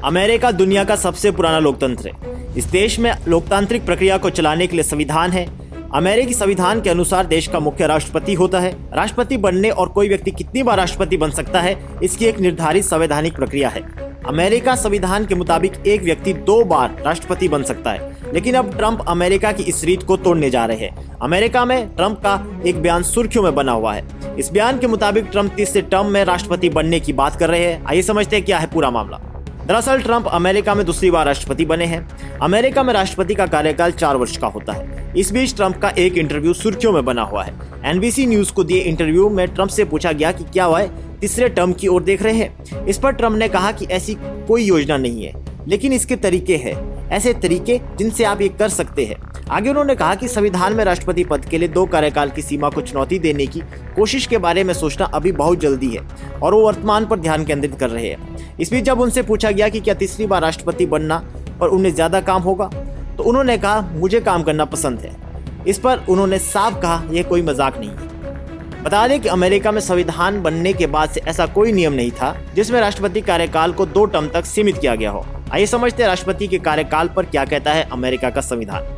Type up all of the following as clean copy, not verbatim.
America दुनिया का सबसे पुराना लोकतंत्र है। इस देश में लोकतांत्रिक प्रक्रिया को चलाने के लिए संविधान है। अमेरिकी संविधान के अनुसार देश का मुख्य राष्ट्रपति होता है। राष्ट्रपति बनने और कोई व्यक्ति कितनी बार राष्ट्रपति बन सकता है, इसकी एक निर्धारित संवैधानिक प्रक्रिया है। अमेरिका संविधान के मुताबिक एक व्यक्ति 2 बार राष्ट्रपति बन सकता है, लेकिन अब ट्रंप अमेरिका की इस रीत को तोड़ने जा रहे हैं। अमेरिका में ट्रंप का एक बयान सुर्खियों में बना हुआ है। इस बयान के मुताबिक ट्रंप तीसरे टर्म में राष्ट्रपति बनने की बात कर रहे हैं। आइए समझते हैं क्या है पूरा मामला। दरअसल ट्रंप अमेरिका में दूसरी बार राष्ट्रपति बने हैं। अमेरिका में राष्ट्रपति का कार्यकाल 4 वर्ष का होता है। इस बीच ट्रंप का एक इंटरव्यू सुर्खियों में बना हुआ है। एनबीसी न्यूज को दिए इंटरव्यू में ट्रंप से पूछा गया कि क्या वह तीसरे टर्म की ओर देख रहे हैं। इस पर ट्रंप ने कहा कि ऐसी कोई योजना नहीं है, लेकिन इसके तरीके हैं, ऐसे तरीके जिनसे आप ये कर सकते हैं। आगे उन्होंने कहा कि संविधान में राष्ट्रपति पद के लिए 2 कार्यकाल की सीमा को चुनौती देने की कोशिश के बारे में सोचना अभी बहुत जल्दी है और वो वर्तमान पर ध्यान केंद्रित कर रहे हैं। इस बीच जब उनसे पूछा गया कि क्या तीसरी बार राष्ट्रपति बनना पर उन्हें ज्यादा काम होगा, तो उन्होंने कहा मुझे काम करना पसंद है। इस पर उन्होंने साफ कहा यह कोई मजाक नहीं है। बता दें कि अमेरिका में संविधान बनने के बाद से ऐसा कोई नियम नहीं था जिसमें राष्ट्रपति कार्यकाल को 2 टर्म तक सीमित किया गया हो। आइए समझते हैं राष्ट्रपति के कार्यकाल पर क्या कहता है अमेरिका का संविधान।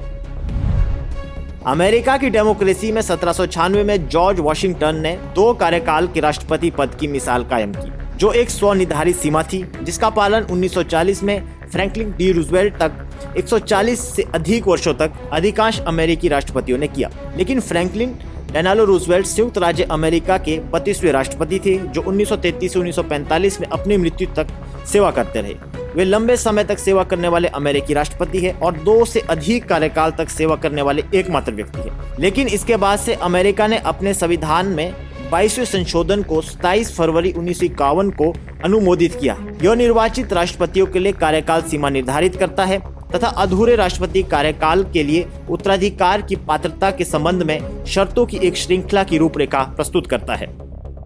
अमेरिका की डेमोक्रेसी में 1796 में जॉर्ज वॉशिंगटन ने 2 कार्यकाल के राष्ट्रपति पद की मिसाल कायम की, जो एक स्वनिर्धारित सीमा थी, जिसका पालन 1940 में फ्रैंकलिन डी रूजवेल्ट तक 140 से अधिक वर्षों तक अधिकांश अमेरिकी राष्ट्रपतियों ने किया। लेकिन फ्रैंकलिन डेलानो रूजवेल्ट संयुक्त राज्य अमेरिका के 32वें राष्ट्रपति थे, जो 1933 से 1945 में अपनी मृत्यु तक सेवा करते रहे। वे लंबे समय तक सेवा करने वाले अमेरिकी राष्ट्रपति हैं और 2 से अधिक कार्यकाल तक सेवा करने वाले एकमात्र व्यक्ति हैं। लेकिन इसके बाद से अमेरिका ने अपने संविधान में 22वें संशोधन को 27 फरवरी 1951 को अनुमोदित किया। यह निर्वाचित राष्ट्रपतियों के लिए कार्यकाल सीमा निर्धारित करता है तथा अधूरे राष्ट्रपति कार्यकाल के लिए उत्तराधिकार की पात्रता के संबंध में शर्तों की एक श्रृंखला की रूपरेखा प्रस्तुत करता है।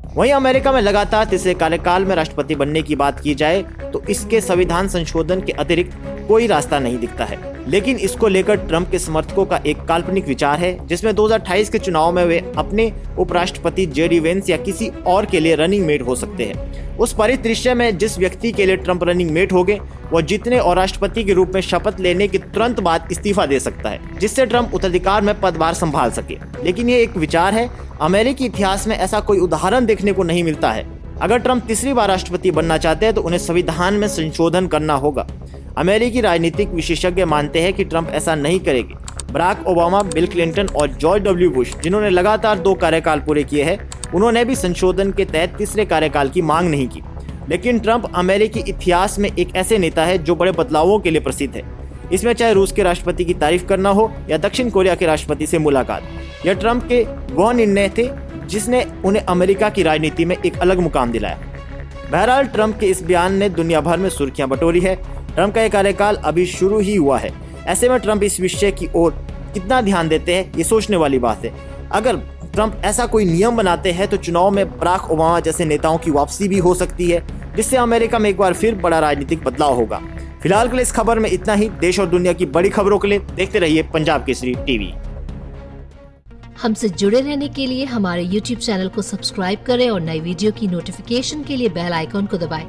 वहीं अमेरिका में लगातार तीसरे कार्यकाल में राष्ट्रपति बनने की बात की जाए तो इसके संविधान संशोधन के अतिरिक्त कोई रास्ता नहीं दिखता है। लेकिन इसको लेकर ट्रंप के समर्थकों का एक काल्पनिक विचार है, जिसमें 2028 के चुनाव में वे अपने उपराष्ट्रपति जेडी वेंस या किसी और के लिए रनिंग मेट हो सकते हैं। उस परिदृश्य में जिस व्यक्ति के लिए ट्रंप रनिंग मेट होंगे वह जीतने और राष्ट्रपति के रूप में शपथ लेने के तुरंत बाद इस्तीफा दे सकता है, जिससे ट्रंप उत्तराधिकार में पदभार संभाल सके। लेकिन ये एक विचार है, अमेरिकी इतिहास में ऐसा कोई उदाहरण देखने को नहीं मिलता है। अगर ट्रंप तीसरी बार राष्ट्रपति बनना चाहते हैं तो उन्हें संविधान में संशोधन करना होगा। अमेरिकी राजनीतिक विशेषज्ञ मानते हैं कि ट्रंप ऐसा नहीं करेंगे। बराक ओबामा, बिल क्लिंटन और जॉर्ज डब्ल्यू बुश, जिन्होंने लगातार 2 कार्यकाल पूरे किए हैं, उन्होंने भी संशोधन के तहत तीसरे कार्यकाल की मांग नहीं की। लेकिन ट्रंप अमेरिकी इतिहास में एक ऐसे नेता है जो बड़े बदलावों के लिए प्रसिद्ध है। इसमें चाहे रूस के राष्ट्रपति की तारीफ करना हो या दक्षिण कोरिया के राष्ट्रपति से मुलाकात, यह ट्रंप के वह निर्णय थे जिसने उन्हें अमेरिका की राजनीति में एक अलग मुकाम दिलाया। बहरहाल ट्रंप के इस बयान ने दुनिया भर में सुर्खियां बटोरी है। ट्रंप का यह कार्यकाल अभी शुरू ही हुआ है। ऐसे में ट्रंप इस विषय की ओर कितना ध्यान देते हैं, ये सोचने वाली बात है। अगर ट्रंप ऐसा कोई नियम बनाते हैं तो चुनाव में बराक ओबामा जैसे नेताओं की वापसी भी हो सकती है, जिससे अमेरिका में एक बार फिर बड़ा राजनीतिक बदलाव होगा। फिलहाल के लिए इस खबर में इतना ही। देश और दुनिया की बड़ी खबरों के लिए देखते रहिए पंजाब केसरी टीवी। हमसे जुड़े रहने के लिए हमारे YouTube चैनल को सब्सक्राइब करें और नई वीडियो की नोटिफिकेशन के लिए बेल आइकॉन को दबाएं।